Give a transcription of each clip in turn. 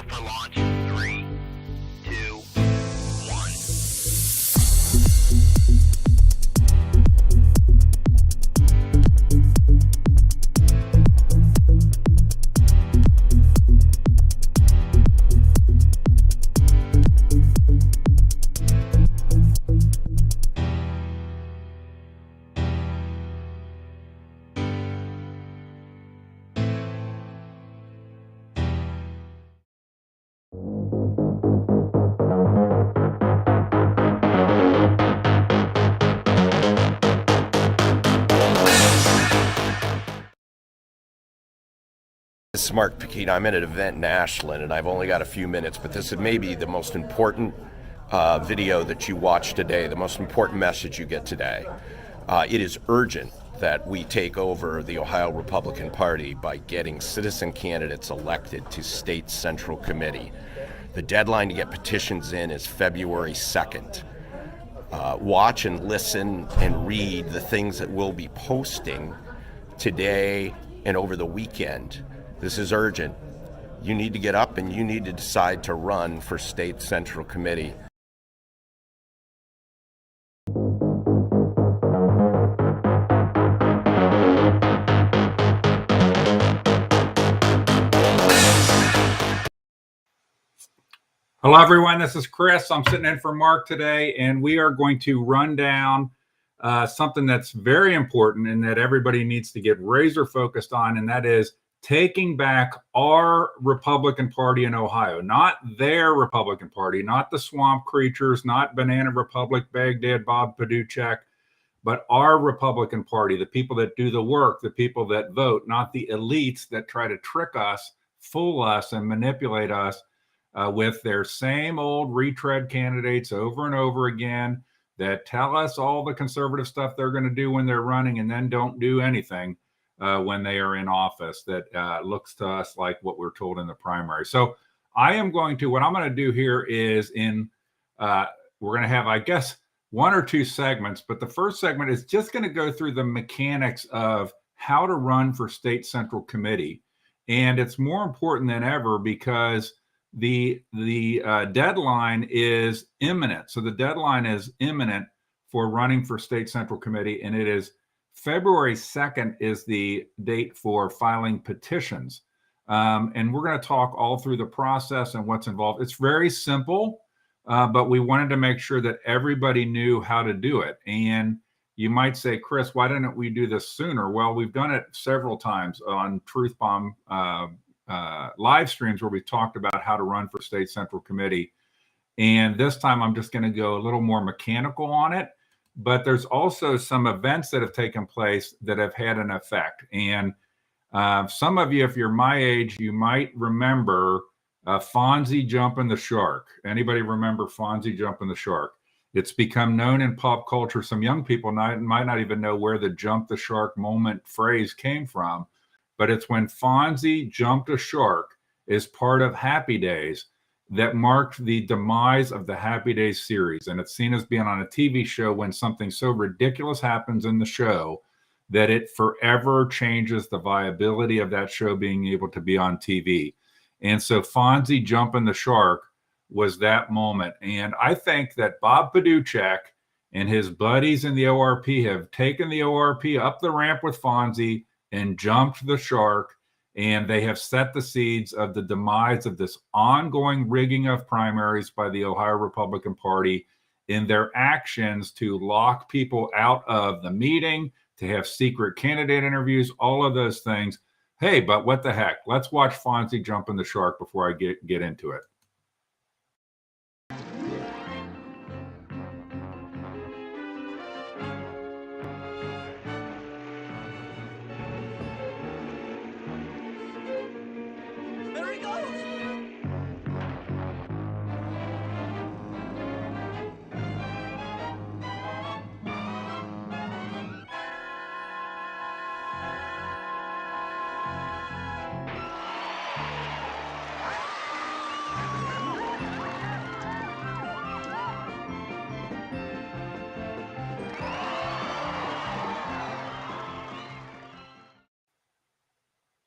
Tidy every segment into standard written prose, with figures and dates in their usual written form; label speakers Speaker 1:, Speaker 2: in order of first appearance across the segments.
Speaker 1: Prepare for launch. 3, 2, 1.
Speaker 2: This is Mark Pukita. I'm at an event in Ashland, and I've only got a few minutes, but this is maybe the most important video that you watch today, the most important message you get today. It is urgent that we take over the Ohio Republican Party by getting citizen candidates elected to state central committee. The deadline to get petitions in is February 2nd. Watch and listen and read the things that we'll be posting today and over the weekend. This is urgent. You need to get up and you need to decide to run for state central committee.
Speaker 3: Hello, everyone. This is Chris. I'm sitting in for Mark today, and we are going to run down something that's very important and that everybody needs to get razor focused on, and that is taking back our Republican Party in Ohio, not their Republican Party, not the swamp creatures, not Banana Republic, Baghdad, Bob Paduchek, but our Republican Party, the people that do the work, the people that vote, not the elites that try to trick us, fool us, and manipulate us with their same old retread candidates over and over again that tell us all the conservative stuff they're going to do when they're running and then don't do anything when they are in office that looks to us like what we're told in the primary. So what I'm going to do here is we're going to have, I guess, one or two segments, but the first segment is just going to go through the mechanics of how to run for state central committee. And it's more important than ever because the deadline is imminent. So the deadline is imminent for running for state central committee, and it is February 2nd is the date for filing petitions. And we're going to talk all through the process and what's involved. It's very simple, but we wanted to make sure that everybody knew how to do it. And you might say, Chris, why didn't we do this sooner? Well, we've done it several times on Truth Bomb live streams where we've talked about how to run for state central committee. And this time I'm just going to go a little more mechanical on it. But there's also some events that have taken place that have had an effect. And some of you, if you're my age, you might remember Fonzie jumping the shark. Anybody remember Fonzie jumping the shark? It's become known in pop culture. Some young people might not even know where the jump the shark moment phrase came from. But it's when Fonzie jumped a shark as part of Happy Days that marked the demise of the Happy Days series. And it's seen as being on a TV show when something so ridiculous happens in the show that it forever changes the viability of that show being able to be on TV. And so Fonzie jumping the shark was that moment. And I think that Bob Paduchek and his buddies in the ORP have taken the ORP up the ramp with Fonzie and jumped the shark. And they have set the seeds of the demise of this ongoing rigging of primaries by the Ohio Republican Party in their actions to lock people out of the meeting, to have secret candidate interviews, all of those things. Hey, but what the heck? Let's watch Fonzie jump in the shark before I get into it.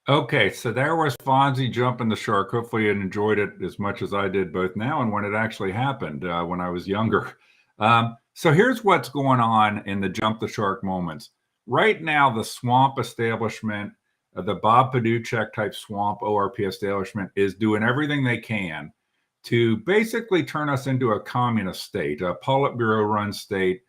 Speaker 3: Okay, so there was Fonzie jumping the shark. Hopefully, you enjoyed it as much as I did, both now and when it actually happened when I was younger. So here's what's going on in the jump the shark moments. Right now, the swamp establishment, the Bob Paduchek type swamp ORP establishment, is doing everything they can to basically turn us into a communist state, a Politburo run state,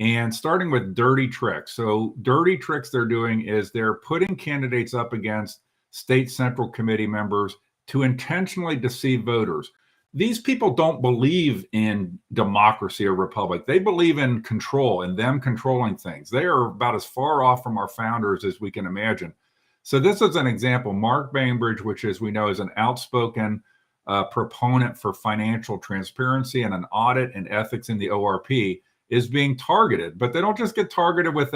Speaker 3: and starting with dirty tricks. So, dirty tricks they're doing is they're putting candidates up against state central committee members to intentionally deceive voters. These people don't believe in democracy or republic. They believe in control and them controlling things. They are about as far off from our founders as we can imagine. So, this is an example. Mark Bainbridge, which, as we know, is an outspoken proponent for financial transparency and an audit and ethics in the ORP, is being targeted. But they don't just get targeted with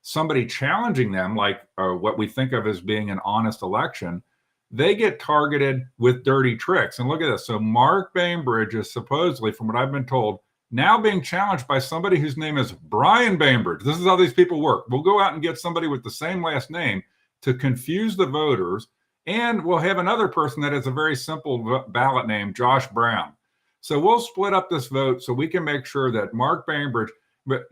Speaker 3: somebody challenging them, like what we think of as being an honest election. They get targeted with dirty tricks. And look at this. So Mark Bainbridge is supposedly, from what I've been told, now being challenged by somebody whose name is Brian Bainbridge. This is how these people work. We'll go out and get somebody with the same last name to confuse the voters. And we'll have another person that has a very simple ballot name, Josh Brown. So we'll split up this vote so we can make sure that Mark Bainbridge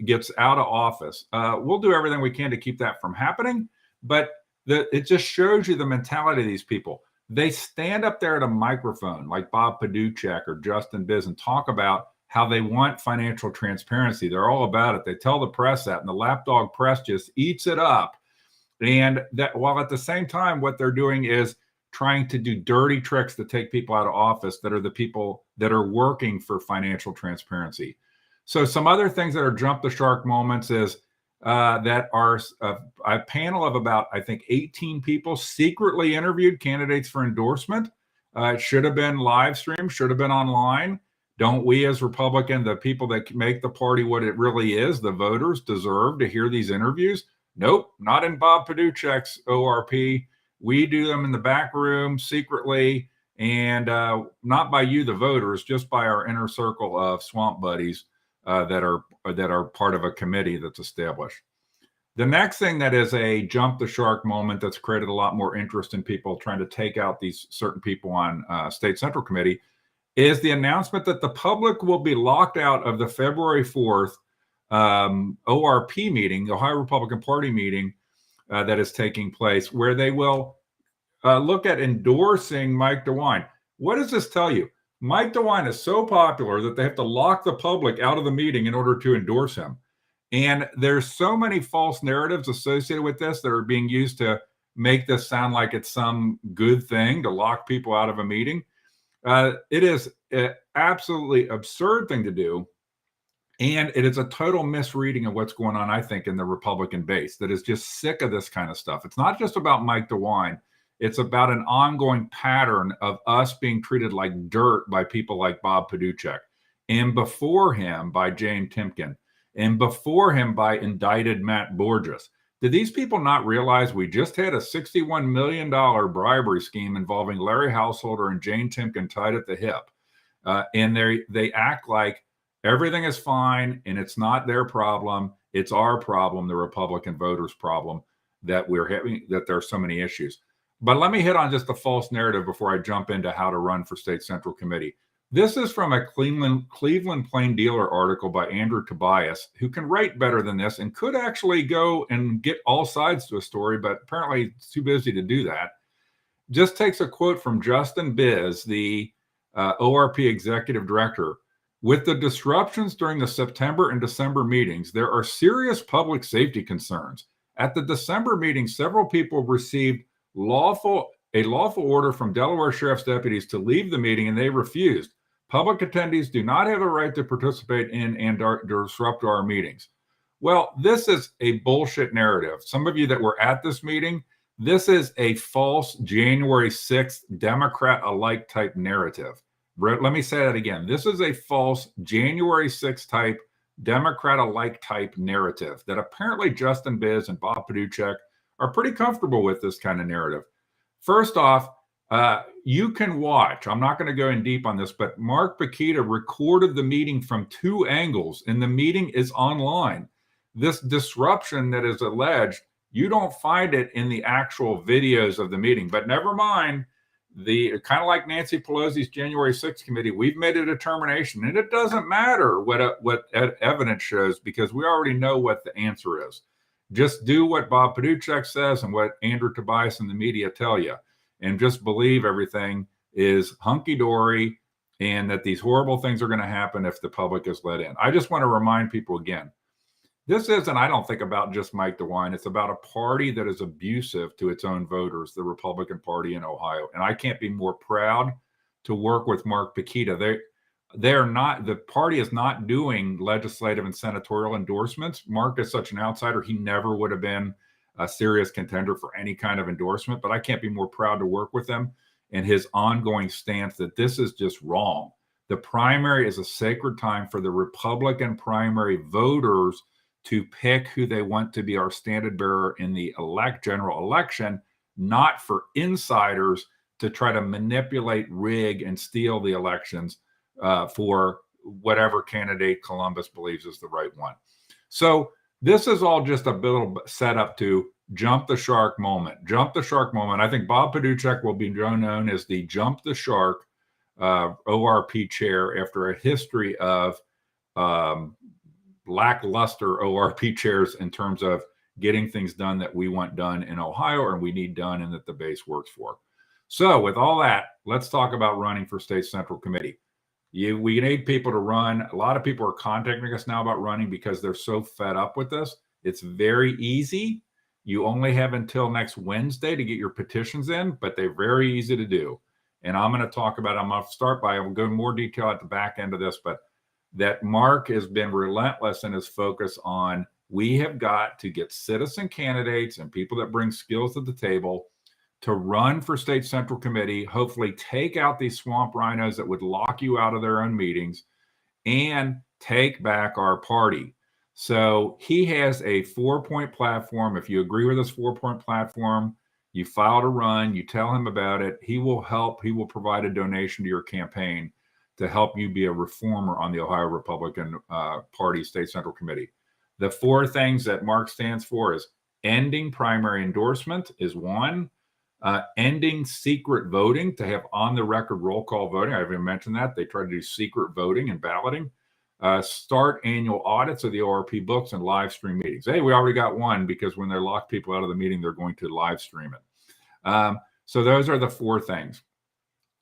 Speaker 3: gets out of office. We'll do everything we can to keep that from happening, but it just shows you the mentality of these people. They stand up there at a microphone like Bob Paduchek or Justin Biz and talk about how they want financial transparency. They're all about it. They tell the press that, and the lapdog press just eats it up. And that, while at the same time, what they're doing is trying to do dirty tricks to take people out of office that are the people that are working for financial transparency. So some other things that are jump the shark moments is that are a panel of about, I think, 18 people secretly interviewed candidates for endorsement. It should have been live streamed, should have been online. Don't we as Republican, the people that make the party what it really is, the voters, deserve to hear these interviews? Nope, not in Bob Paduchek's ORP. We do them in the back room secretly, and not by you, the voters, just by our inner circle of swamp buddies that are part of a committee that's established. The next thing that is a jump the shark moment that's created a lot more interest in people trying to take out these certain people on State Central Committee is the announcement that the public will be locked out of the February 4th ORP meeting, the Ohio Republican Party meeting, that is taking place, where they will look at endorsing Mike DeWine. What does this tell you? Mike DeWine is so popular that they have to lock the public out of the meeting in order to endorse him. And there's so many false narratives associated with this that are being used to make this sound like it's some good thing to lock people out of a meeting. It is an absolutely absurd thing to do. And it is a total misreading of what's going on, I think, in the Republican base that is just sick of this kind of stuff. It's not just about Mike DeWine. It's about an ongoing pattern of us being treated like dirt by people like Bob Paduchek, and before him by Jane Timken, and before him by indicted Matt Borges. Did these people not realize we just had a $61 million bribery scheme involving Larry Householder and Jane Timken tied at the hip? And they act like everything is fine and it's not their problem. It's our problem, the Republican voters' problem, that we're having, that there are so many issues. But let me hit on just the false narrative before I jump into how to run for State Central Committee. This is from a Cleveland Plain Dealer article by Andrew Tobias, who can write better than this and could actually go and get all sides to a story, but apparently he's too busy to do that. Just takes a quote from Justin Biz, the ORP executive director. With the disruptions during the September and December meetings, there are serious public safety concerns. At the December meeting, several people received a lawful order from Delaware Sheriff's deputies to leave the meeting, and they refused. Public attendees do not have a right to participate in and disrupt our meetings. Well, this is a bullshit narrative. Some of you that were at this meeting, this is a false January 6th Democrat-alike type narrative. Let me say that again. This is a false January 6th type Democrat-alike type narrative that apparently Justin Biz and Bob Paduchek are pretty comfortable with this kind of narrative. First off, you can watch. I'm not going to go in deep on this, but Mark Pukita recorded the meeting from two angles, and the meeting is online. This disruption that is alleged You don't find it in the actual videos of the meeting. But never mind, the kind of like Nancy Pelosi's January 6th committee, we've made a determination, and it doesn't matter what evidence shows, because we already know what the answer is. Just do what Bob Paduchek says and what Andrew Tobias and the media tell you, and just believe everything is hunky-dory and that these horrible things are going to happen if the public is let in. I just want to remind people again, this isn't, I don't think, about just Mike DeWine. It's about a party that is abusive to its own voters, the Republican Party in Ohio. And I can't be more proud to work with Mark Pukita. They're not, the party is not doing legislative and senatorial endorsements. Mark is such an outsider. He never would have been a serious contender for any kind of endorsement, but I can't be more proud to work with him and his ongoing stance that this is just wrong. The primary is a sacred time for the Republican primary voters to pick who they want to be our standard bearer in the general election, not for insiders to try to manipulate, rig, and steal the elections for whatever candidate Columbus believes is the right one. So this is all just a little set up to jump the shark moment. Jump the shark moment. I think Bob Paduchek will be known as the jump the shark ORP chair after a history of lackluster ORP chairs in terms of getting things done that we want done in Ohio or we need done and that the base works for. So with all that, let's talk about running for State Central Committee. We need people to run. A lot of people are contacting us now about running because they're so fed up with this. It's very easy. You only have until next Wednesday to get your petitions in, but they're very easy to do. And I'm going to talk about, I'm going to start by, I will go in more detail at the back end of this, but that Mark has been relentless in his focus on, we have got to get citizen candidates and people that bring skills to the table to run for State Central Committee, hopefully take out these swamp rhinos that would lock you out of their own meetings and take back our party. So he has a 4-point platform. If you agree with this 4-point platform, you file to run, you tell him about it. He will help. He will provide a donation to your campaign to help you be a reformer on the Ohio Republican Party State Central Committee. The 4 things that Mark stands for is ending primary endorsement is 1. Ending secret voting, to have on-the-record roll call voting. I haven't mentioned that. They try to do secret voting and balloting. Start annual audits of the ORP books and live stream meetings. Hey, we already got one, because when they lock people out of the meeting, they're going to live stream it. So those are the 4 things.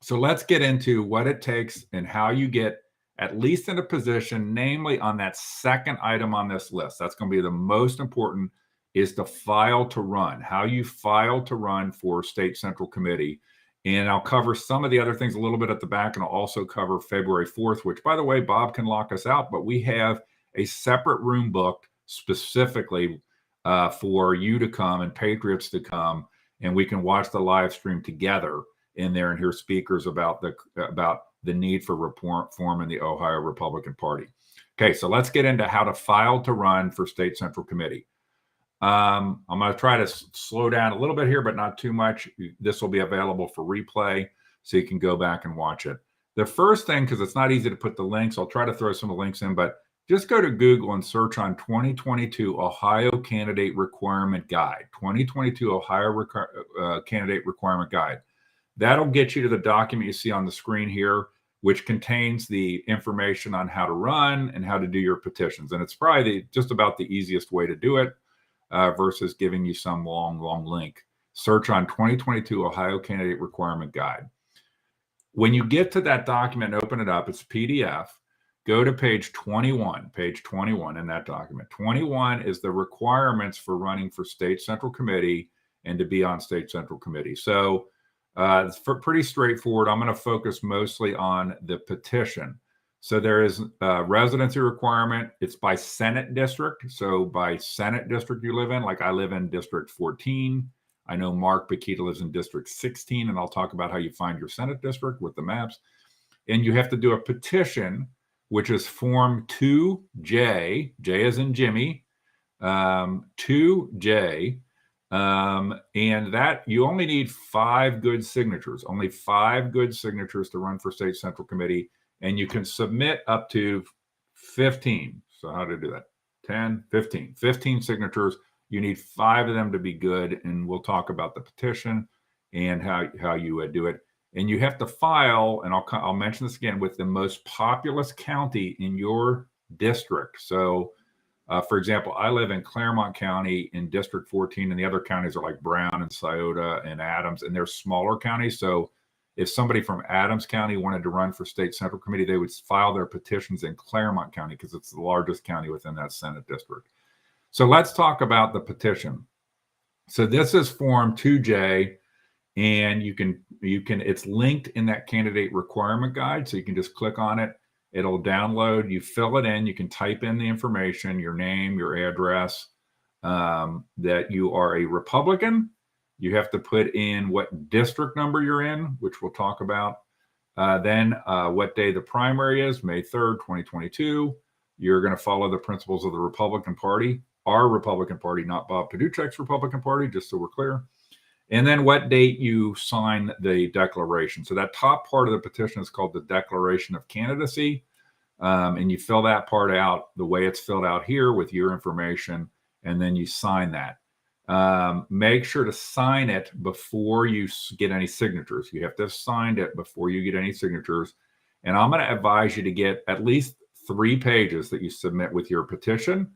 Speaker 3: So let's get into what it takes and how you get at least in a position, namely on that second item on this list. That's going to be the most important, is to file to run, how you file to run for State Central Committee. And I'll cover some of the other things a little bit at the back, and I'll also cover February 4th, which, by the way, Bob can lock us out, but we have a separate room booked specifically for you to come and patriots to come, and we can watch the live stream together in there and hear speakers about the need for reform in the Ohio Republican Party. Okay, so let's get into how to file to run for State Central Committee. I'm going to try to slow down a little bit here, but not too much. This will be available for replay, so you can go back and watch it. The first thing, because it's not easy to put the links, I'll try to throw some of the links in, but just go to Google and search on 2022 Ohio Candidate Requirement Guide, 2022 Ohio Candidate Requirement Guide. That'll get you to the document you see on the screen here, which contains the information on how to run and how to do your petitions. And it's probably just about the easiest way to do it. Versus giving you some long link. Search on 2022 Ohio Candidate Requirement Guide. When you get to that document and open it up, it's PDF. Go to page 21 in that document. 21 is the requirements for running for State Central Committee and to be on State Central Committee. So it's pretty straightforward. I'm going to focus mostly on the petition. So there is a residency requirement. It's by Senate district. So by Senate district you live in, like I live in District 14. I know Mark Pukita lives in District 16, and I'll talk about how you find your Senate district with the maps. And you have to do a petition, which is Form 2J, J as in Jimmy, 2J. And that you only need 5 good signatures, only 5 good signatures to run for State Central Committee. And you can submit up to 15. So how to do that? 10, 15 signatures. You need 5 of them to be good, and we'll talk about the petition and how you do it. And you have to file, and I'll mention this again, with the most populous county in your district. So, for example, I live in Claremont County in District 14, and the other counties are like Brown and Scioto and Adams, and they're smaller counties. So if somebody from Adams County wanted to run for state central committee, they would file their petitions in Claremont County because it's the largest county within that Senate district. So let's talk about the petition. So this is Form 2J, and it's linked in that candidate requirement guide. So you can just click on it. It'll download, you fill it in, you can type in the information, your name, your address, that you are a Republican. You have to put in what district number you're in, which we'll talk about. Then what day the primary is, May 3rd, 2022. You're going to follow the principles of the Republican Party, our Republican Party, not Bob Paduchek's Republican Party, just so we're clear. And then what date you sign the declaration. So that top part of the petition is called the Declaration of Candidacy. And you fill that part out the way it's filled out here with your information, and then you sign that. Make sure to sign it before you get any signatures. You have to have signed it before you get any signatures. And I'm going to advise you to get at least 3 pages that you submit with your petition.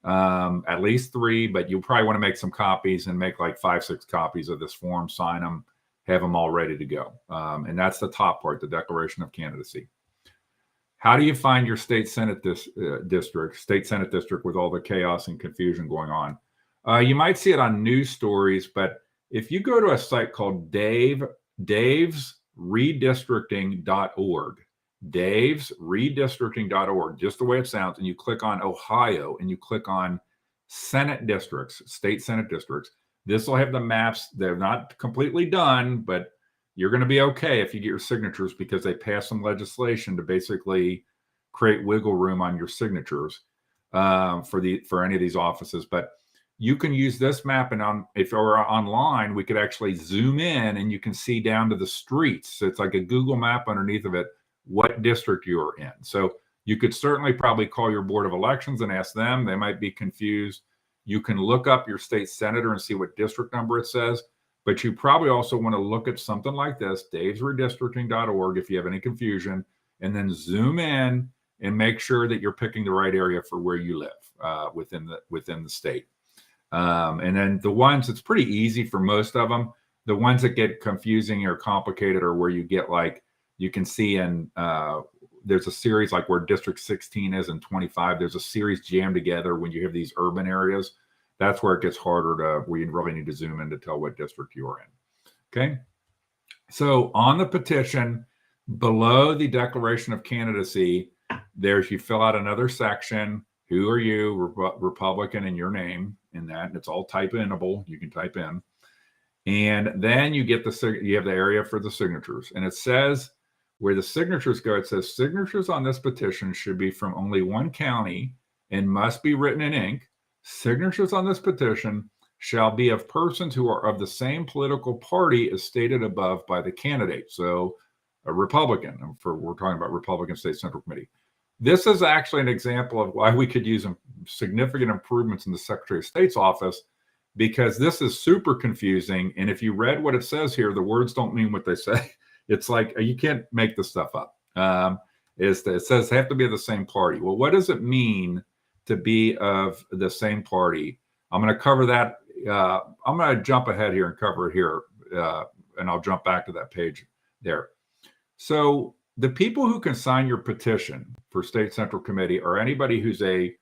Speaker 3: At least 3, but you'll probably want to make some copies and make like 5, 6 copies of this form, sign them, have them all ready to go. And that's the top part, the Declaration of Candidacy. How do you find your state Senate district with all the chaos and confusion going on? You might see it on news stories, but if you go to a site called davesredistricting.org, davesredistricting.org, just the way it sounds, and you click on Ohio and you click on Senate districts, state Senate districts, this will have the maps. They're not completely done, but you're going to be okay if you get your signatures, because they passed some legislation to basically create wiggle room on your signatures for any of these offices. But you can use this map, and if it were online, we could actually zoom in and you can see down to the streets. So it's like a Google map underneath of it, what district you're in. So you could certainly probably call your Board of Elections and ask them. They might be confused. You can look up your state senator and see what district number it says. But you probably also want to look at something like this, davesredistricting.org, if you have any confusion, and then zoom in and make sure that you're picking the right area for where you live within the state. And then the ones, it's pretty easy for most of them. The ones that get confusing or complicated are where you get, like, you can see in, there's a series like where District 16 is and 25. There's a series jammed together when you have these urban areas. That's where it gets harder where you really need to zoom in to tell what district you're in. Okay. So on the petition, below the Declaration of Candidacy, you fill out another section. Who are you, Republican, and your name in that. And it's all type-inable. You can type in. And then you have the area for the signatures. And it says where the signatures go, it says signatures on this petition should be from only one county and must be written in ink. Signatures on this petition shall be of persons who are of the same political party as stated above by the candidate. So a Republican, we're talking about Republican State Central Committee. This is actually an example of why we could use significant improvements in the Secretary of State's office, because this is super confusing. And if you read what it says here, the words don't mean what they say. It's like, you can't make this stuff up. It says they have to be of the same party. Well, what does it mean to be of the same party? I'm going to cover that. I'm going to jump ahead here and cover it here. And I'll jump back to that page there. So the people who can sign your petition for State Central Committee are anybody who's a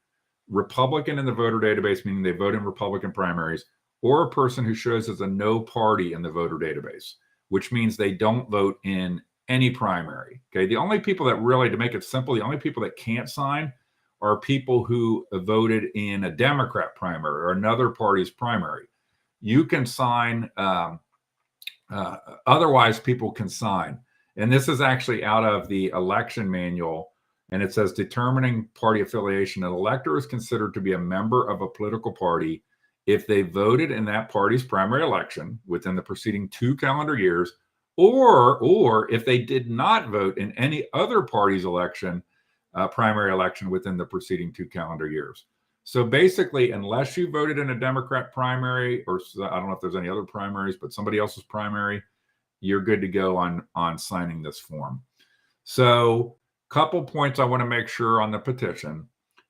Speaker 3: Republican in the voter database, meaning they vote in Republican primaries, or a person who shows as a no party in the voter database, which means they don't vote in any primary. Okay. The only people that really, to make it simple, the only people that can't sign are people who voted in a Democrat primary or another party's primary. You can sign, otherwise people can sign. And this is actually out of the election manual. And it says, determining party affiliation, an elector is considered to be a member of a political party if they voted in that party's primary election within the preceding 2 calendar years, or if they did not vote in any other party's election, primary election within the preceding 2 calendar years. So basically, unless you voted in a Democrat primary, or I don't know if there's any other primaries, but somebody else's primary, you're good to go on signing this form. So couple points I want to make sure on the petition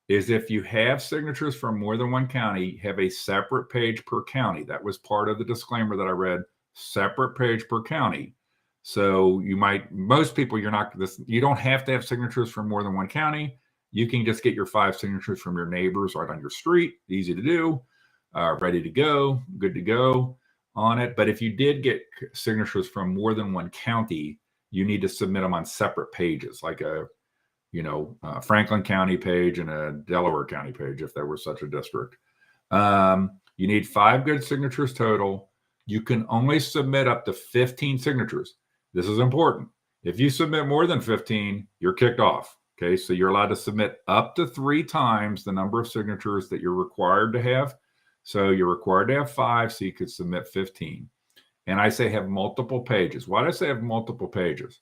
Speaker 3: is if you have signatures from more than one county, have a separate page per county. That was part of the disclaimer that I read, separate page per county. So most people, you don't have to have signatures from more than one county. You can just get your 5 signatures from your neighbors right on your street. Easy to do, ready to go, good to go on it. But if you did get signatures from more than one county, you need to submit them on separate pages, like a Franklin County page and a Delaware County page, if there was such a district. You need 5 good signatures total. You can only submit up to 15 signatures. This is important. If you submit more than 15, you're kicked off. Okay, so you're allowed to submit up to 3 times the number of signatures that you're required to have. So you're required to have 5, so you could submit 15. And I say have multiple pages. Why do I say have multiple pages?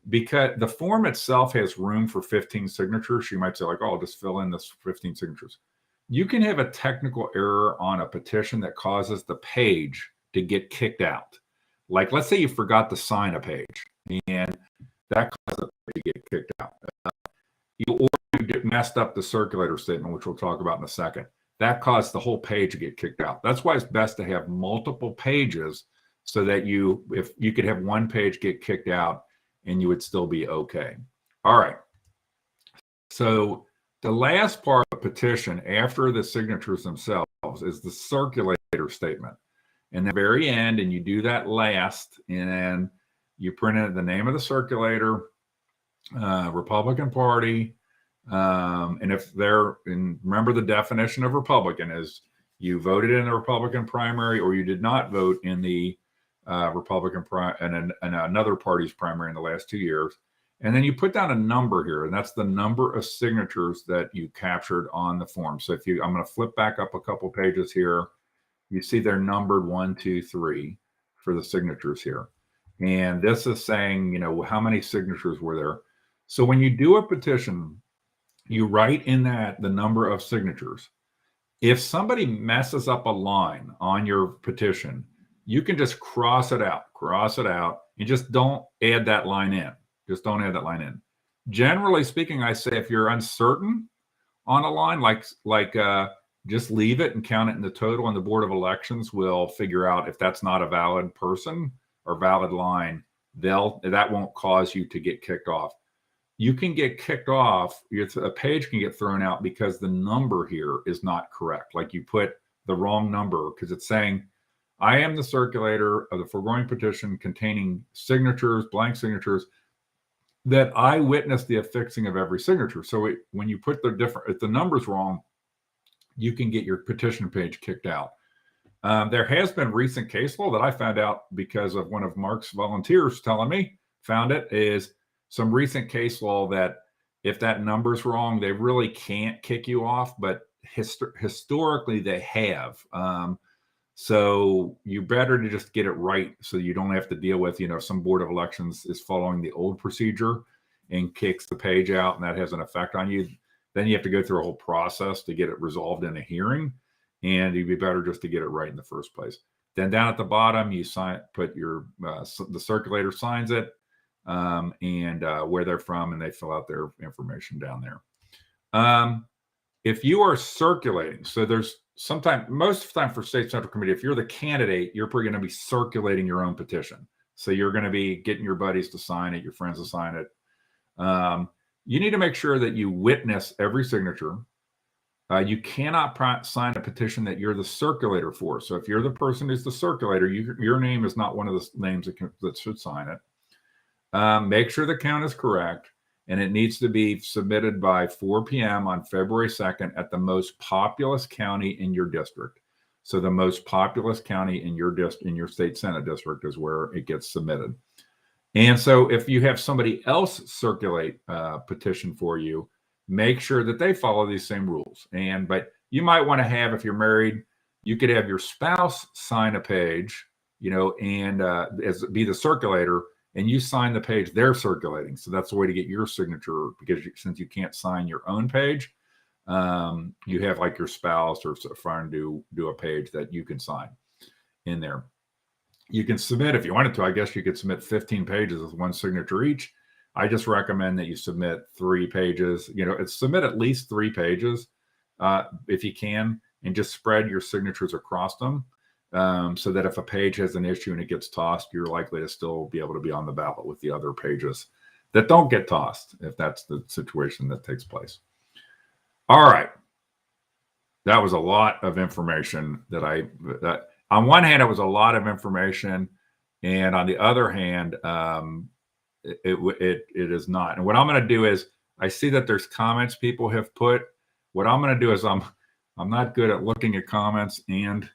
Speaker 3: Because the form itself has room for 15 signatures. You might say like, oh, I'll just fill in this 15 signatures. You can have a technical error on a petition that causes the page to get kicked out. Like, let's say you forgot to sign a page and that causes it to get kicked out. Or you messed up the circulator statement, which we'll talk about in a second. That caused the whole page to get kicked out. That's why it's best to have multiple pages so that if you could have one page get kicked out and you would still be okay. All right. So the last part of the petition after the signatures themselves is the circulator statement. And the very end, and you do that last, and then you print in the name of the circulator, Republican Party, and remember the definition of Republican is you voted in the Republican primary or you did not vote in the Republican and another party's primary in the last 2 years. And then you put down a number here, and that's the number of signatures that you captured on the form. So I'm going to flip back up a couple pages here. You see they're numbered 1, 2, 3 for the signatures here. And this is saying, how many signatures were there? So when you do a petition, you write in that the number of signatures. If somebody messes up a line on your petition, you can just cross it out, and just don't add that line in. Just don't add that line in. Generally speaking, I say if you're uncertain on a line, just leave it and count it in the total, and the Board of Elections will figure out if that's not a valid person or valid line. That won't cause you to get kicked off. You can get kicked off. A page can get thrown out because the number here is not correct. Like you put the wrong number because it's saying, I am the circulator of the foregoing petition containing signatures, blank signatures, that I witnessed the affixing of every signature. So when you put if the number's wrong, you can get your petition page kicked out. There has been recent case law that I found out because of one of Mark's volunteers telling me, is some recent case law that if that number's wrong, they really can't kick you off, but historically they have. So you better to just get it right so you don't have to deal with, some Board of Elections is following the old procedure and kicks the page out, and that has an effect on you. Then you have to go through a whole process to get it resolved in a hearing, and it'd be better just to get it right in the first place. Then down at the bottom, you put the circulator signs it, and where they're from, and they fill out their information down there. If you are circulating, so there's most of the time for State Central Committee, if you're the candidate, you're probably going to be circulating your own petition. So you're going to be getting your buddies to sign it, your friends to sign it. You need to make sure that you witness every signature. You cannot sign a petition that you're the circulator for. So if you're the person who's the circulator, your name is not one of the names that should sign it. Make sure the count is correct, and it needs to be submitted by 4 p.m. on February 2nd at the most populous county in your district. So the most populous county in your state Senate district is where it gets submitted. And so if you have somebody else circulate a petition for you, make sure that they follow these same rules. But you might want to have, if you're married, you could have your spouse sign a page, and be the circulator, and you sign the page they're circulating. So that's the way to get your signature, because since you can't sign your own page, you have like your spouse or a friend do a page that you can sign in there. You can submit, if you wanted to, I guess you could submit 15 pages with one signature each. I just recommend that you submit 3 pages. Submit at least 3 pages if you can, and just spread your signatures across them, so that if a page has an issue and it gets tossed, you're likely to still be able to be on the ballot with the other pages that don't get tossed, if that's the situation that takes place. All right. That was a lot of information that on one hand, it was a lot of information, and on the other hand, it is not. And what I'm going to do is, I see that there's comments people have put. What I'm going to do is, I'm not good at looking at comments and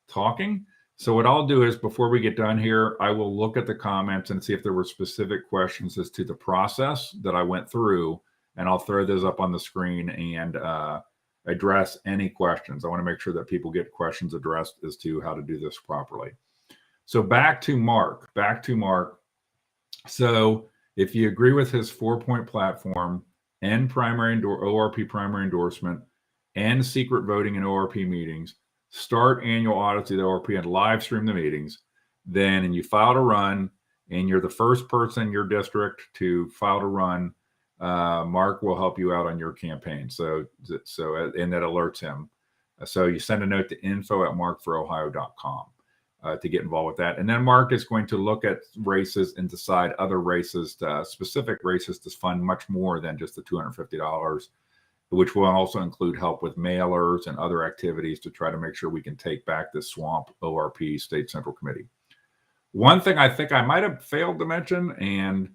Speaker 3: talking. So what I'll do is, before we get done here, I will look at the comments and see if there were specific questions as to the process that I went through, and I'll throw those up on the screen and address any questions. I want to make sure that people get questions addressed as to how to do this properly. So back to Mark. So if you agree with his 4-point platform, and ORP primary endorsement, and secret voting in ORP meetings, start annual audits of the ORP and live stream the meetings, and you file to run, and you're the first person in your district to file to run, Mark will help you out on your campaign. So and that alerts him. So you send a note to info@markforohio.com to get involved with that. And then Mark is going to look at races and decide other races, specific races, to fund much more than just the $250, which will also include help with mailers and other activities to try to make sure we can take back this swamp ORP State Central Committee. One thing I think I might have failed to mention, and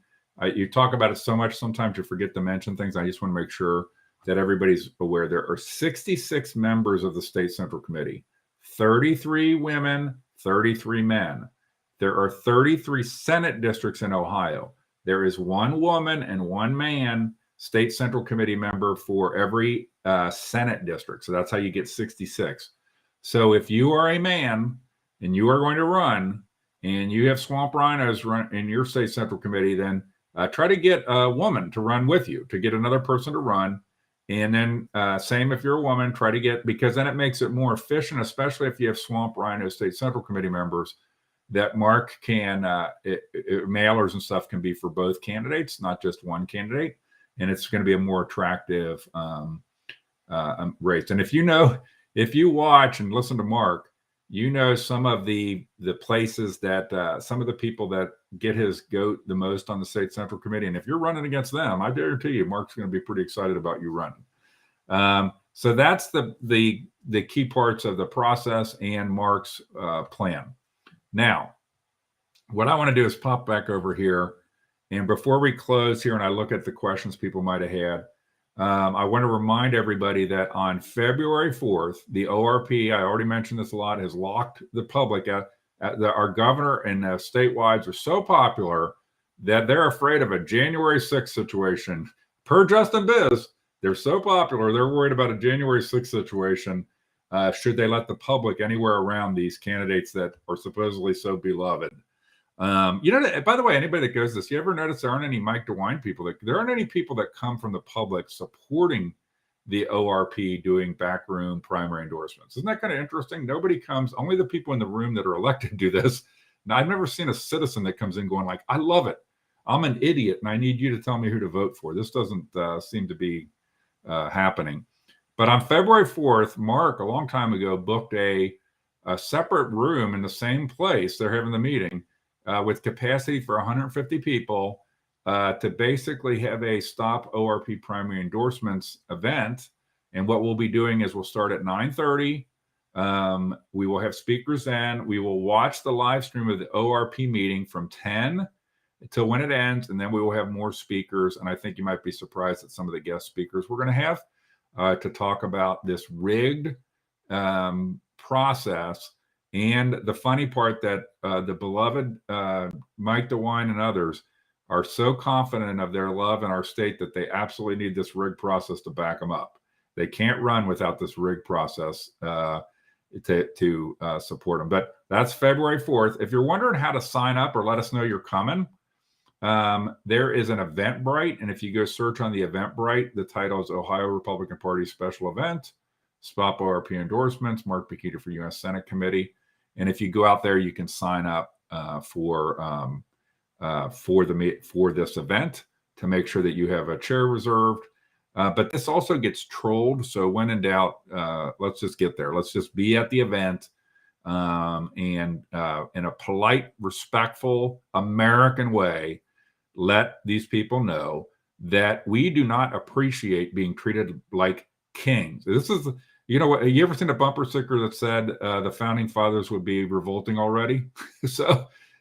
Speaker 3: you talk about it so much, sometimes you forget to mention things. I just want to make sure that everybody's aware. There are 66 members of the State Central Committee, 33 women, 33 men. There are 33 Senate districts in Ohio. There is 1 woman and 1 man State Central Committee member for every Senate district. So that's how you get 66. So if you are a man and you are going to run, and you have swamp rhinos run in your State Central Committee, then try to get a woman to run with you, to get another person to run. And then same if you're a woman, try to get, because then it makes it more efficient, especially if you have swamp rhino State Central Committee members, that Mark can, mailers and stuff can be for both candidates, not just one candidate. And it's going to be a more attractive race. And if you watch and listen to Mark, some of the places that some of the people that get his goat the most on the State Central Committee. And if you're running against them, I guarantee you, Mark's going to be pretty excited about you running. So that's the key parts of the process and Mark's plan. Now, what I want to do is pop back over here. And before we close here and I look at the questions people might have had, I want to remind everybody that on February 4th, the ORP, I already mentioned this a lot, has locked the public out. Our governor and statewide are so popular that they're afraid of a January 6th situation. Per Justin Biz, they're so popular, they're worried about a January 6th situation should they let the public anywhere around these candidates that are supposedly so beloved. By the way, anybody that goes this, you ever notice there aren't any Mike DeWine people? There aren't any people that come from the public supporting the ORP doing backroom primary endorsements. Isn't that kind of interesting? Nobody comes, only the people in the room that are elected do this. Now, I've never seen a citizen that comes in going like, I love it. I'm an idiot and I need you to tell me who to vote for. This doesn't seem to be happening. But on February 4th, Mark, a long time ago, booked a separate room in the same place they're having the meeting with capacity for 150 people to basically have a Stop ORP Primary Endorsements event. And what we'll be doing is we'll start at 9:30. We will have speakers then. We will watch the live stream of the ORP meeting from 10 until when it ends. And then we will have more speakers. And I think you might be surprised at some of the guest speakers we're going to have to talk about this rigged process. And the funny part that the beloved Mike DeWine and others are so confident of their love in our state that they absolutely need this rigged process to back them up. They can't run without this rigged process to support them. But that's February 4th. If you're wondering how to sign up or let us know you're coming, There is an Eventbrite, and if you go search on the Eventbrite, the title is Ohio Republican Party Special Event, Spot RP endorsements, Mark Pukita for U.S. Senate Committee. And if you go out there, you can sign up for this event to make sure that you have a chair reserved. But this also gets trolled. So when in doubt, let's just get there. Let's just be at the event and in a polite, respectful, American way, let these people know that we do not appreciate being treated like kings. This is, you know what, you ever seen a bumper sticker that said the founding fathers would be revolting already?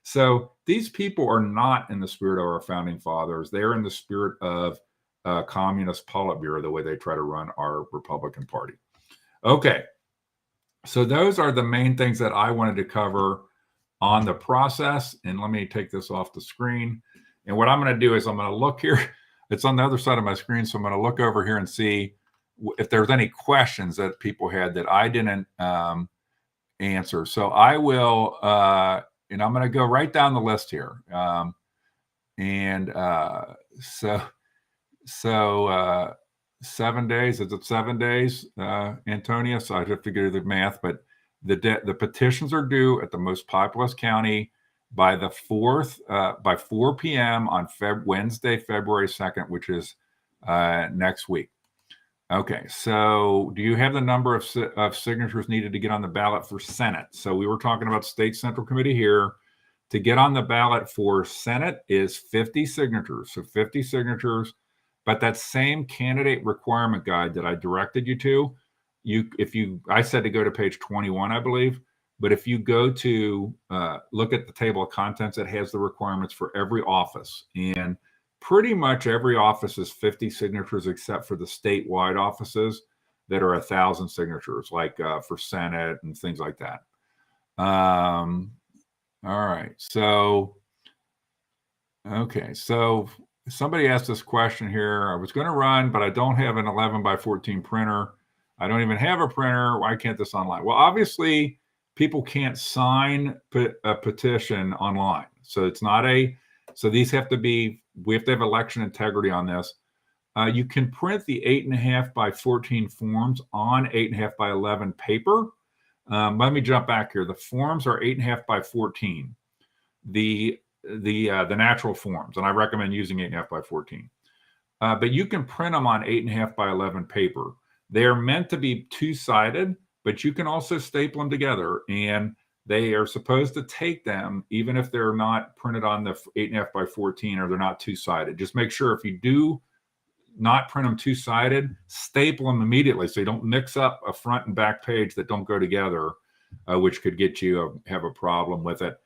Speaker 3: So these people are not in the spirit of our founding fathers. They're in the spirit of communist Politburo, the way they try to run our Republican Party. Okay, so those are the main things that I wanted to cover on the process. And let me take this off the screen. And what I'm going to do is I'm going to look here. It's on the other side of my screen. So I'm going to look over here and see if there's any questions that people had that I didn't answer. So I will, and I'm going to go right down the list here. So 7 days, is it 7 days, Antonia? So I'd have to do the math, but the petitions are due at the most populous county by the 4th, by 4 p.m. on Wednesday, February 2nd, which is next week. Okay, so do you have the number of signatures needed to get on the ballot for Senate? So we were talking about State Central Committee here. To get on the ballot for Senate is 50 signatures. So 50 signatures, but that same candidate requirement guide that I directed you to, I said to go to page 21, I believe. But if you go to look at the table of contents, it has the requirements for every office. And pretty much every office is 50 signatures, except for the statewide offices that are 1,000 signatures, like for Senate and things like that. All right. So, okay. So somebody asked this question here. I was going to run, but I don't have an 11 by 14 printer. I don't even have a printer. Why can't this online? Well, obviously, people can't sign a petition online. So it's not so these have to be, we have to have election integrity on this. You can print the 8.5 by 14 forms on 8.5 by 11 paper. Let me jump back here. The forms are 8.5 by 14. The natural forms, and I recommend using 8.5 by 14. But you can print them on 8.5 by 11 paper. They are meant to be two-sided, but you can also staple them together, and they are supposed to take them even if they're not printed on the 8.5 by 14 or they're not two-sided. Just make sure if you do not print them two-sided, staple them immediately so you don't mix up a front and back page that don't go together, which could get you have a problem with it.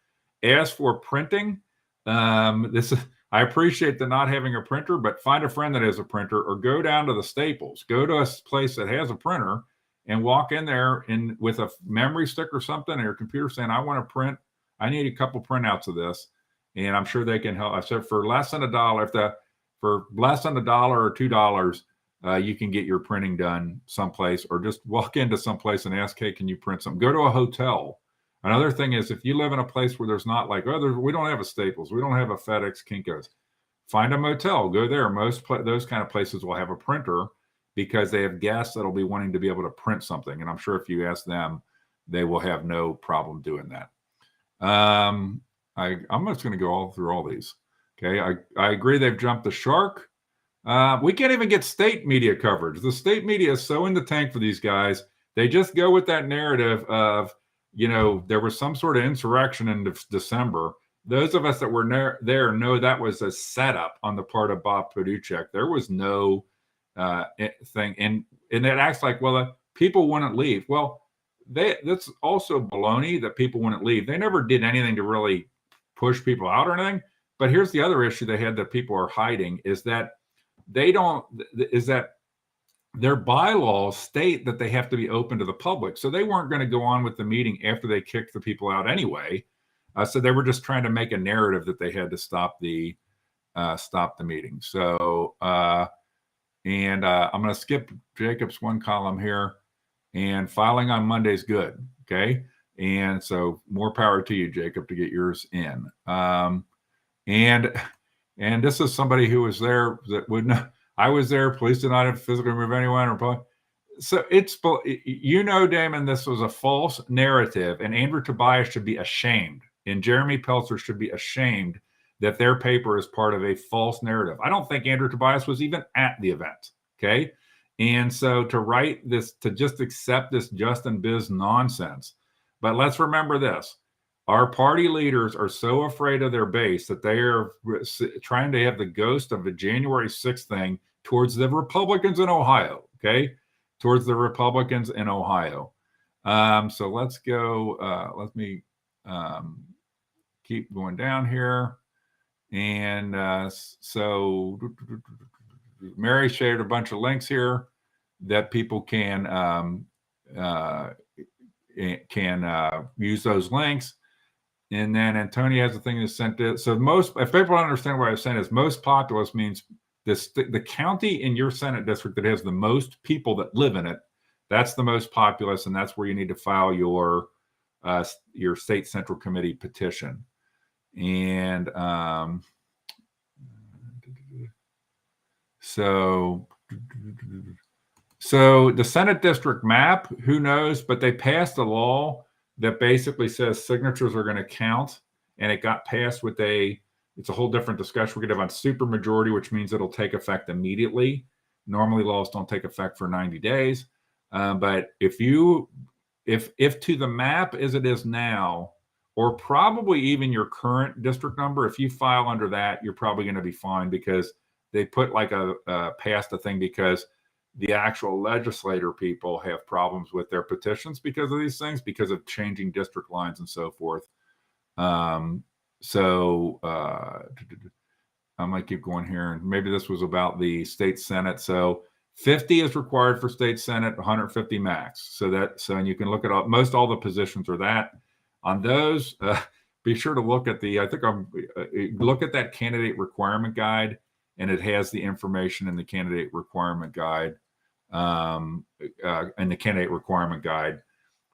Speaker 3: As for printing, I appreciate the not having a printer, but find a friend that has a printer or go down to the Staples. Go to a place that has a printer and walk in there with a memory stick or something on your computer saying, I want to print, I need a couple printouts of this. And I'm sure they can help. I said for less than $1, for less than $1 or $2, you can get your printing done someplace, or just walk into someplace and ask, hey, can you print something? Go to a hotel. Another thing is, if you live in a place where there's not like, we don't have a Staples, we don't have a FedEx, Kinko's, find a motel, go there. Those kind of places will have a printer because they have guests that'll be wanting to be able to print something. And I'm sure if you ask them, they will have no problem doing that. I'm just going to go through all these. Okay, I agree they've jumped the shark. We can't even get state media coverage. The state media is so in the tank for these guys. They just go with that narrative of, there was some sort of insurrection in December. Those of us that were there know that was a setup on the part of Bob Pukita. There was no thing. And it acts like, well, people wouldn't leave. Well, that's also baloney that people wouldn't leave. They never did anything to really push people out or anything. But here's the other issue they had that people are hiding is that their bylaws state that they have to be open to the public. So they weren't going to go on with the meeting after they kicked the people out anyway. So they were just trying to make a narrative that they had to stop the meeting. So, I'm going to skip Jacob's one column here, and filing on Monday is good. Okay. And so more power to you, Jacob, to get yours in. And And this is somebody who was there that would not. I was there. Police did not have to physically remove anyone. Or so it's, Damon, this was a false narrative, and Andrew Tobias should be ashamed, and Jeremy Peltzer should be ashamed that their paper is part of a false narrative. I don't think Andrew Tobias was even at the event. Okay. And so to write this, to just accept this Justin Biz nonsense. But let's remember this. Our party leaders are so afraid of their base that they are trying to have the ghost of the January 6th thing towards the Republicans in Ohio. Okay. Towards the Republicans in Ohio. So let's go. Let me keep going down here. And so Mary shared a bunch of links here that people can use those links. And then Antonio has a thing that sent it. So most, if people don't understand what I was saying, is most populous means this, the county in your Senate district that has the most people that live in it, that's the most populous, and that's where you need to file your state central committee petition. And so the Senate district map, who knows, but they passed a law that basically says signatures are going to count, and it got passed with it's a whole different discussion we're going to have on supermajority, which means it'll take effect immediately. Normally laws don't take effect for 90 days. But if to the map as it is now, or probably even your current district number, if you file under that, you're probably going to be fine, because they put like passed a thing because the actual legislator people have problems with their petitions because of these things, because of changing district lines and so forth. So I might keep going here, and maybe this was about the state Senate. So 50 is required for state Senate, 150 max. And you can look at most all the positions are that. On those, be sure to look at look at that candidate requirement guide, and it has the information in the candidate requirement guide,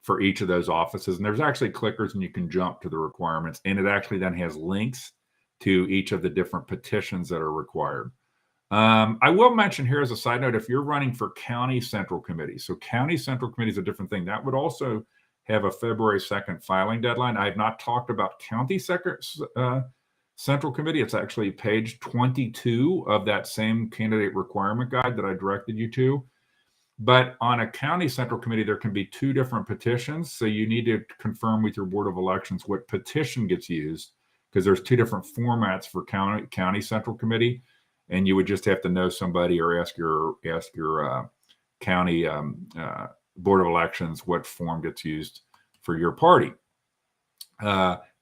Speaker 3: for each of those offices. And there's actually clickers, and you can jump to the requirements, and it actually then has links to each of the different petitions that are required. I will mention here as a side note, if you're running for county central committee, so county central committee is a different thing. That would also have a February 2nd filing deadline. I have not talked about county central committee. It's actually page 22 of that same candidate requirement guide that I directed you to. But on a county central committee, there can be two different petitions. So you need to confirm with your Board of Elections what petition gets used, because there's two different formats for county central committee. And you would just have to know somebody or ask your county Board of Elections what form gets used for your party.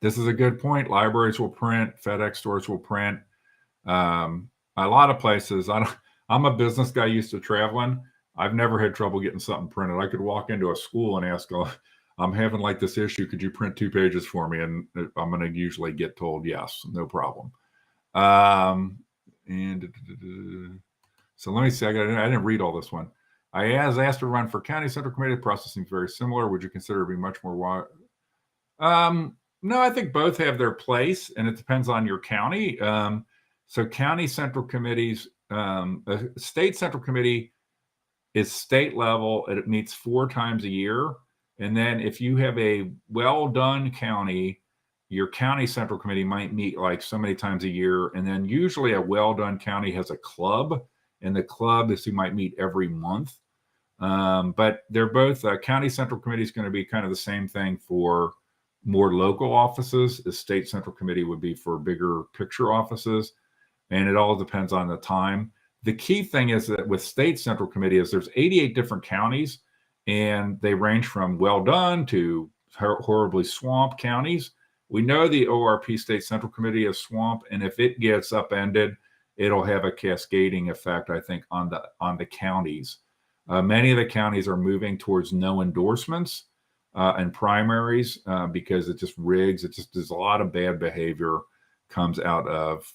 Speaker 3: This is a good point. Libraries will print, FedEx stores will print. A lot of places. I'm a business guy used to traveling. I've never had trouble getting something printed. I could walk into a school and ask, I'm having like this issue. Could you print 2 pages for me? And I'm going to usually get told yes, no problem. So let me see. I didn't read all this one. I was asked to run for county central committee. The process seems very similar. Would you consider it being much more wide? No, I think both have their place, and it depends on your county. So county central committees, a state central committee is state level. It meets 4 times a year. And then if you have a well-done county, your county central committee might meet like so many times a year. And then usually a well-done county has a club, and the club is who might meet every month. But they're both, county central committee is going to be kind of the same thing for more local offices. The state central committee would be for bigger picture offices. And it all depends on the time. The key thing is that with state central committee is there's 88 different counties, and they range from well done to horribly swamp counties. We know the ORP state central committee is swamp, and if it gets upended, it'll have a cascading effect, I think, on the counties. Many of the counties are moving towards no endorsements and primaries because it just rigs. There's a lot of bad behavior comes out of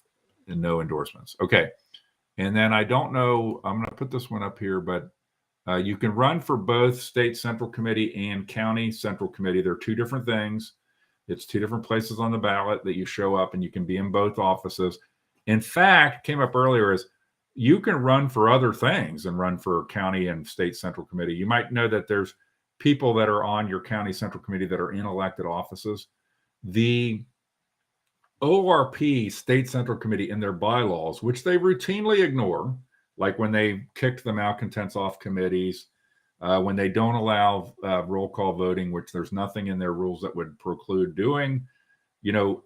Speaker 3: no endorsements. Okay. And then I don't know, I'm going to put this one up here, but you can run for both state central committee and county central committee. They're 2 different things. It's 2 different places on the ballot that you show up, and you can be in both offices. In fact, came up earlier is you can run for other things and run for county and state central committee. You might know that there's people that are on your county central committee that are in elected offices. The ORP state central committee in their bylaws, which they routinely ignore, like when they kicked the malcontents off committees, when they don't allow roll call voting, which there's nothing in their rules that would preclude doing.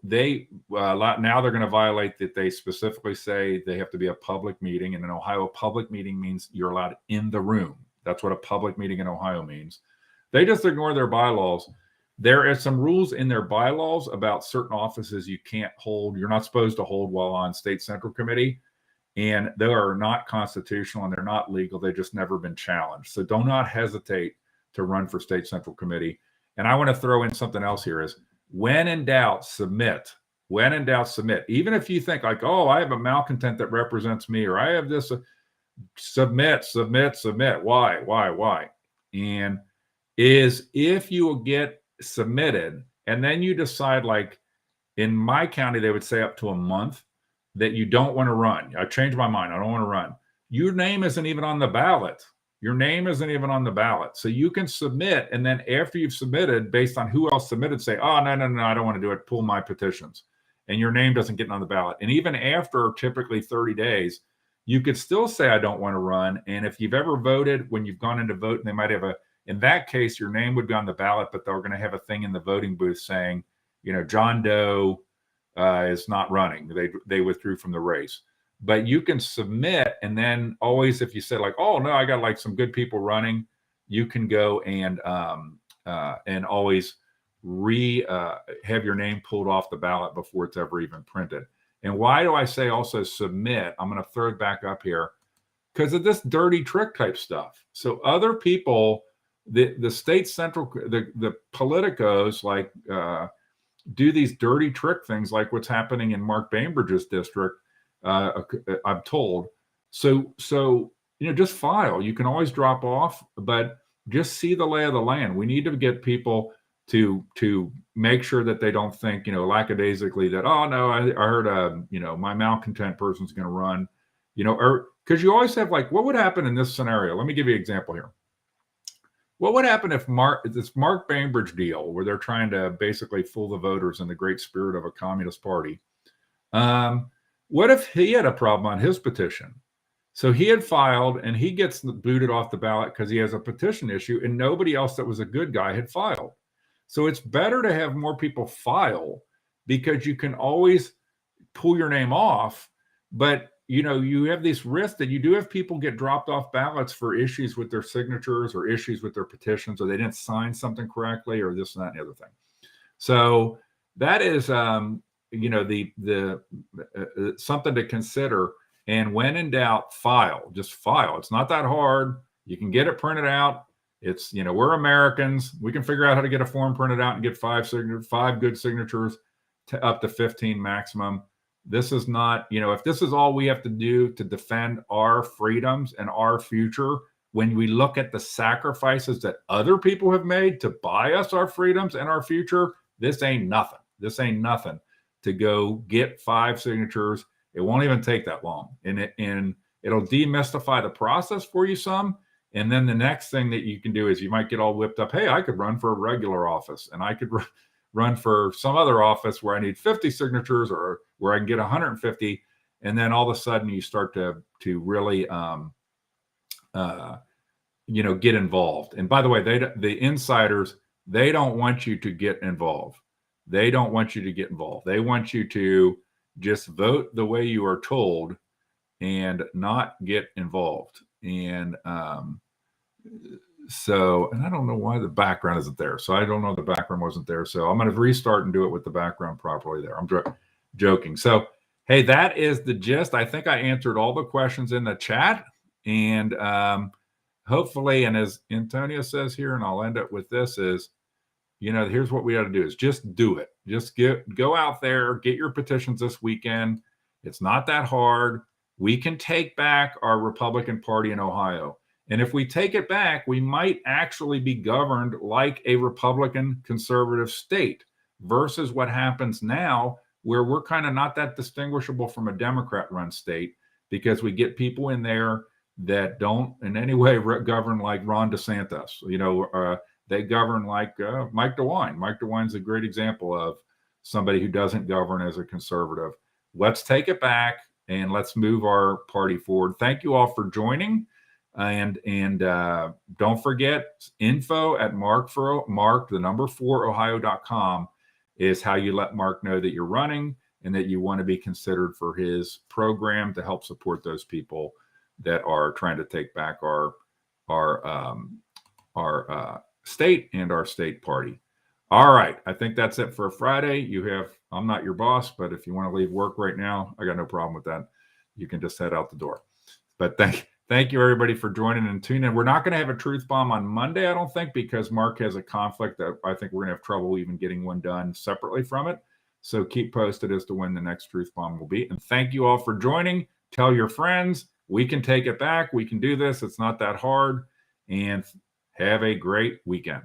Speaker 3: They now they're going to violate that. They specifically say they have to be a public meeting. And in Ohio, a public meeting means you're allowed in the room. That's what a public meeting in Ohio means. They just ignore their bylaws. There are some rules in their bylaws about certain offices you can't hold. You're not supposed to hold while on state central committee. And they are not constitutional and they're not legal. They've just never been challenged. So do not hesitate to run for state central committee. And I want to throw in something else here is when in doubt, submit. When in doubt, submit. Even if you think like, oh, I have a malcontent that represents me, or I have this, submit. Why? And is if you will get submitted and then you decide, like in my county, they would say up to a month that you don't want to run. I changed my mind. I don't want to run. Your name isn't even on the ballot. Your name isn't even on the ballot. So you can submit. And then after you've submitted, based on who else submitted, say, oh, no, I don't want to do it. Pull my petitions. And your name doesn't get on the ballot. And even after typically 30 days, you could still say, I don't want to run. And if you've ever voted, when you've gone into vote, and they might have in that case, your name would be on the ballot, but they're going to have a thing in the voting booth saying, John Doe is not running. They withdrew from the race. But you can submit, and then always, if you say like, oh no, I got like some good people running, you can go and always have your name pulled off the ballot before it's ever even printed. And why do I say also submit? I'm going to throw it back up here because of this dirty trick type stuff. So other people, the state central, the politicos like do these dirty trick things like what's happening in Mark Bainbridge's district. I'm told. So just file. You can always drop off, but just see the lay of the land. We need to get people to make sure that they don't think, lackadaisically that, oh no, I heard my malcontent person's going to run, or because you always have like, what would happen in this scenario? Let me give you an example here. What would happen if this Mark Bainbridge deal, where they're trying to basically fool the voters in the great spirit of a communist party? What if he had a problem on his petition? So he had filed and he gets booted off the ballot because he has a petition issue and nobody else that was a good guy had filed. So it's better to have more people file because you can always pull your name off. But, you have this risk that you do have people get dropped off ballots for issues with their signatures or issues with their petitions, or they didn't sign something correctly or this and that and the other thing. So that is, the something to consider. And when in doubt, file. Just file. It's not that hard. You can get it printed out. It's, we're Americans. We can figure out how to get a form printed out and get five good signatures to up to 15 maximum. This is not, if this is all we have to do to defend our freedoms and our future, when we look at the sacrifices that other people have made to buy us our freedoms and our future, this ain't nothing. This ain't nothing to go get 5 signatures. It won't even take that long. And it'll demystify the process for you some. And then the next thing that you can do is you might get all whipped up. Hey, I could run for a regular office and I could run for some other office where I need 50 signatures or where I can get 150. And then all of a sudden you start to really, get involved. And by the way, the insiders, they don't want you to get involved. They don't want you to get involved. They want you to just vote the way you are told and not get involved. And and I don't know why the background isn't there. So I don't know the background wasn't there. So I'm going to restart and do it with the background properly there. I'm joking. So, hey, that is the gist. I think I answered all the questions in the chat. And hopefully, and as Antonio says here, and I'll end up with this is, here's what we got to do is just do it. Just go out there, get your petitions this weekend. It's not that hard. We can take back our Republican Party in Ohio. And if we take it back, we might actually be governed like a Republican conservative state versus what happens now where we're kind of not that distinguishable from a Democrat-run state, because we get people in there that don't in any way govern like Ron DeSantis. They govern like Mike DeWine. Mike DeWine's a great example of somebody who doesn't govern as a conservative. Let's take it back and let's move our party forward. Thank you all for joining. And don't forget, info at Mark, the number 4 Ohio.com is how you let Mark know that you're running and that you want to be considered for his program to help support those people that are trying to take back our state and our state party. All right. I think that's it for Friday. I'm not your boss, but if you want to leave work right now, I got no problem with that. You can just head out the door. But thank you, everybody, for joining and tuning in. We're not going to have a truth bomb on Monday, I don't think, because Mark has a conflict that I think we're going to have trouble even getting one done separately from it. So keep posted as to when the next truth bomb will be. And thank you all for joining. Tell your friends. We can take it back. We can do this. It's not that hard. And have a great weekend.